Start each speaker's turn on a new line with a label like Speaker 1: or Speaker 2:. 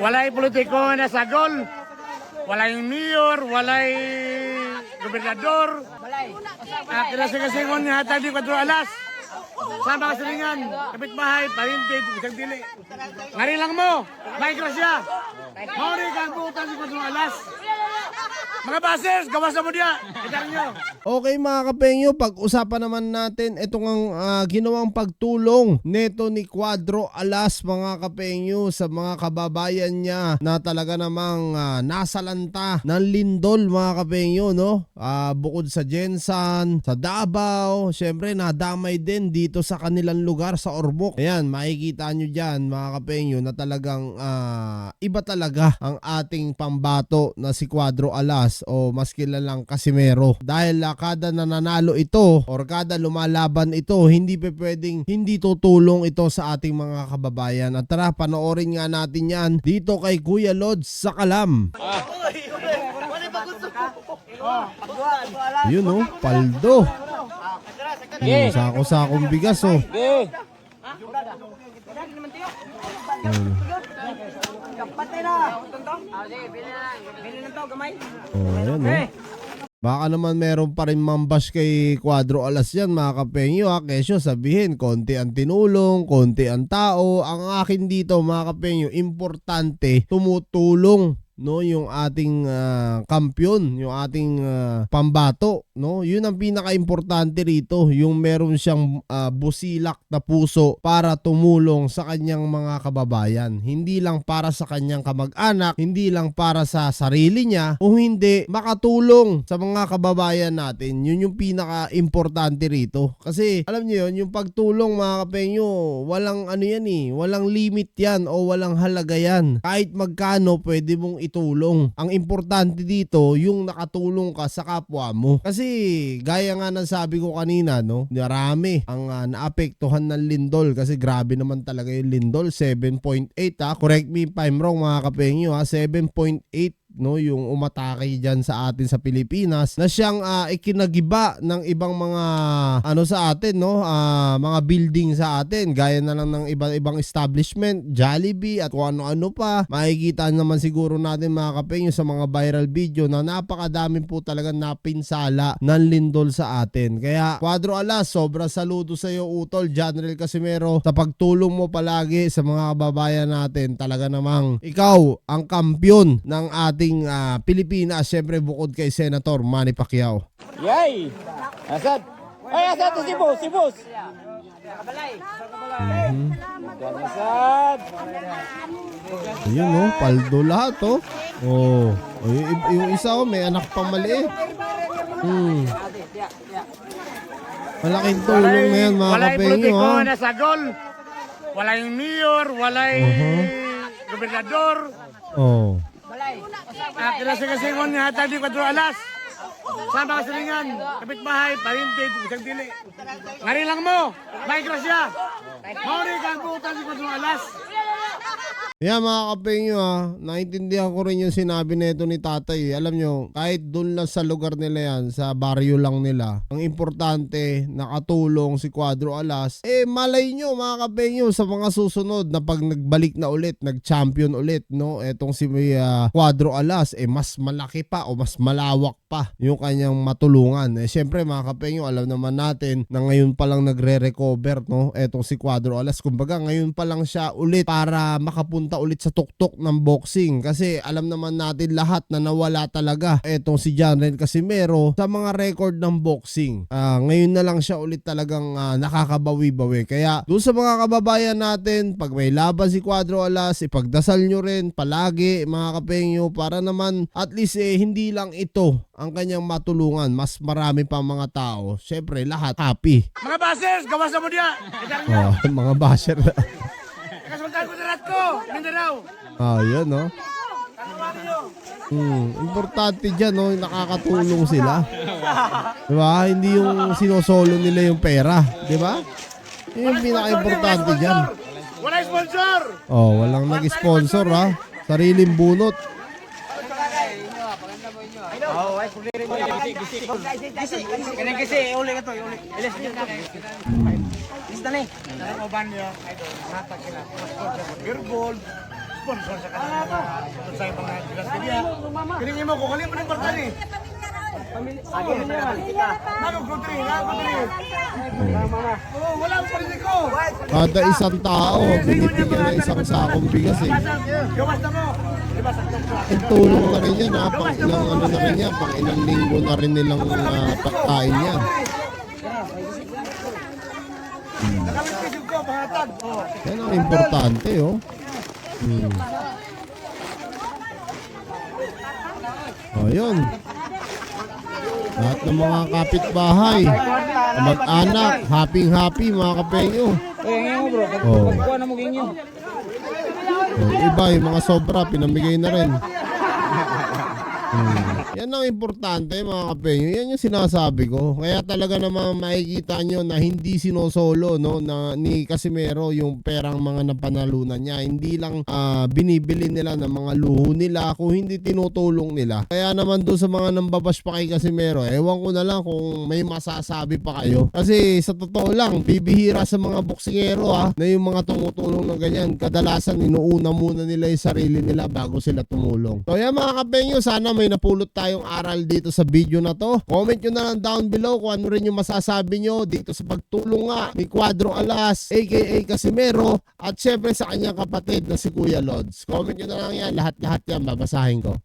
Speaker 1: walay politiko na sagol, walay mayor, walay gobernador. Kinasigasingon nga hatag di 4 alas. Sa mga silingan, kapitbahay, parintid, isang dili. Ngari lang mo, may grasya. Mauri kang buutan si 4 alas. Mga bases, gawas na mo diya. Itang nyo.
Speaker 2: Okay mga kapengyo, pag-usapan naman natin itong ginawang pagtulong neto ni Cuadro Alas mga kapengyo sa mga kababayan niya na talaga namang nasalanta ng lindol mga kapengyo, no? Bukod sa Jensan, sa Davao, syempre nadamay din dito sa kanilang lugar sa Ormoc. Ayan, makikita nyo dyan mga kapengyo na talagang iba talaga ang ating pambato na si Cuadro Alas o mas kilalang Casimero. Dahil kada nananalo ito or kada lumalaban ito, hindi pa pwedeng hindi tutulong ito sa ating mga kababayan. At tara, panoorin nga natin yan dito kay Kuya Lods sa Kalam. Yun oh, paldo. Sako-sakong bigas oh. Ayan oh. Baka naman meron pa rin mambash kay Cuadro Alas yan mga kapengyo ha. Kesyo sabihin, konti ang tinulong, konti ang tao. Ang akin dito mga kapengyo, importante tumutulong, no, yung ating kampiyon, yung ating pambato, no? Yun ang pinaka-importante rito, yung meron siyang busilak na puso para tumulong sa kanyang mga kababayan. Hindi lang para sa kanyang kamag-anak, hindi lang para sa sarili niya, o hindi makatulong sa mga kababayan natin. Yun yung pinaka-importante rito. Kasi alam niyo yun, yung pagtulong mga kapengyo, walang ano yan eh, walang limit yan o walang halaga yan. Kahit magkano pwede mong itulong. Ang importante dito, yung nakatulong ka sa kapwa mo. Kasi gaya nga ng sabi ko kanina, no, marami ang naapektuhan ng lindol kasi grabe naman talaga yung lindol. 7.8 ha. Correct me if I'm wrong mga kapengyo ha. 7.8, no, yung umatake diyan sa atin sa Pilipinas na siyang ikinagiba ng ibang mga ano sa atin, no, mga building sa atin, gaya na lang ng ibang establishment, Jollibee at kung ano-ano pa. Makikita naman siguro natin mga kapengyo sa mga viral video na napakadami po talaga napinsala ng lindol sa atin. Kaya Cuadro Alas, sobra saludo sa iyo Utol, General Casimero, sa pagtulong mo palagi sa mga kababayan natin. Talaga namang ikaw ang kampiyon ng ating Pilipinas, syempre bukod kay Senator Manny Pacquiao.
Speaker 3: Yay! Asad! Ay, asad si boss, si boss! Asad!
Speaker 2: Ayun oh, paldo lahat oh. Oh, yung isa oh, may anak pang maliit. Malaking tulong na yan mga
Speaker 1: Walay
Speaker 2: kapengyo
Speaker 1: politiko
Speaker 2: ha.
Speaker 1: na sagol, walay mayor, walay gobernador.
Speaker 2: Oh.
Speaker 1: Kinasigasingon nga hatag di 4 alas. Sa mga silingan, kapitbahay, parintid, isang dili. Ngari lang mo, may grasya. Mauri kang buutan si 4 alas.
Speaker 2: Yeah mga kapengyo ha, naintindihan ko rin yung sinabi nito ni tatay. Alam nyo, kahit dun lang sa lugar nila yan, sa baryo lang nila, ang importante, nakatulong si Cuadro Alas. Malay nyo mga kapengyo sa mga susunod na pag nagbalik na ulit, nag-champion ulit, no, etong si Cuadro Alas, mas malaki pa o mas malawak pa yung kanyang matulungan. Syempre mga kapengyo, alam naman natin na ngayon pa lang nagre-recover, no, etong si Cuadro Alas. Kumbaga ngayon pa lang siya ulit para makapunta ulit sa tuktok ng boxing, kasi alam naman natin lahat na nawala talaga etong si General Casimero sa mga record ng boxing. Ngayon na lang siya ulit talagang nakakabawi-bawi. Kaya doon sa mga kababayan natin, pag may laban si Cuadro Alas, ipagdasal nyo rin palagi mga kapengyo, para naman at least hindi lang ito ang kanyang matulungan, mas marami pa mga tao. Syempre lahat happy.
Speaker 1: Mga bases, gawas na mo diya. Itang nyo.
Speaker 2: Mga basher.
Speaker 1: Kasultan ko na rat ko, Mindanao.
Speaker 2: Yan no. Importante dyan, no, nakakatulong sila. Diba? Hindi yung sinosolo nila yung pera. Diba? Yun yung pinaka-importante dyan.
Speaker 1: Wala sponsor.
Speaker 2: Walang nag-sponsor ha. Sariling bunot.
Speaker 3: Kanang kasi, uli ka to, uli. Ilis nyo na. Ilis na ni.
Speaker 1: Ang uban niyo, hatag sila. Pure gold. sponsor sa kanila sa ibang bigas kaya. Kilingin mo ko, kalin mo ng kwarta ni. Ano kutri, Oh, wala ang politiko.
Speaker 2: Kada isang tao, binibigyan ng isang sakong bigas eh.
Speaker 1: Gawas na mo. Diba sa
Speaker 2: Ang tulong na rin yan, pang ilang ano na rin yan, pang ilang linggo na rin nilang pagkain yan.
Speaker 1: nakalipisip ko, pangatag. Oh.
Speaker 2: Yan ang importante, oh. Oh, yun. Lahat ng mga kapitbahay, mag-anak, happy mga kapenyo.
Speaker 3: ngayon mo bro,
Speaker 2: Oh.
Speaker 3: pagkuha na mo ganyan.
Speaker 2: Yung iba, yung mga sobra, pinamigay na rin. Yan ang importante mga kapenyo. Yan yung sinasabi ko. Kaya talaga namang makikita nyo na hindi sinosolo no, na ni Casimero yung perang mga napanalunan niya. Hindi lang binibili nila ng mga luho nila kung hindi tinutulong nila. Kaya naman doon sa mga nambabash pa kay Casimero, ewan ko na lang kung may masasabi pa kayo. Kasi sa totoo lang, bibihira sa mga boksingero na yung mga tumutulong na ganyan. Kadalasan inuuna muna nila yung sarili nila bago sila tumulong. So yan mga kapenyo, sana may napulot tayong aral dito sa video na to. Comment nyo na lang down below kung ano rin yung masasabi nyo dito sa pagtulong nga ni Cuadro Alas aka Casimero at syempre sa kanyang kapatid na si Kuya Lods. Comment nyo na lang yan, lahat-lahat yan babasahin ko.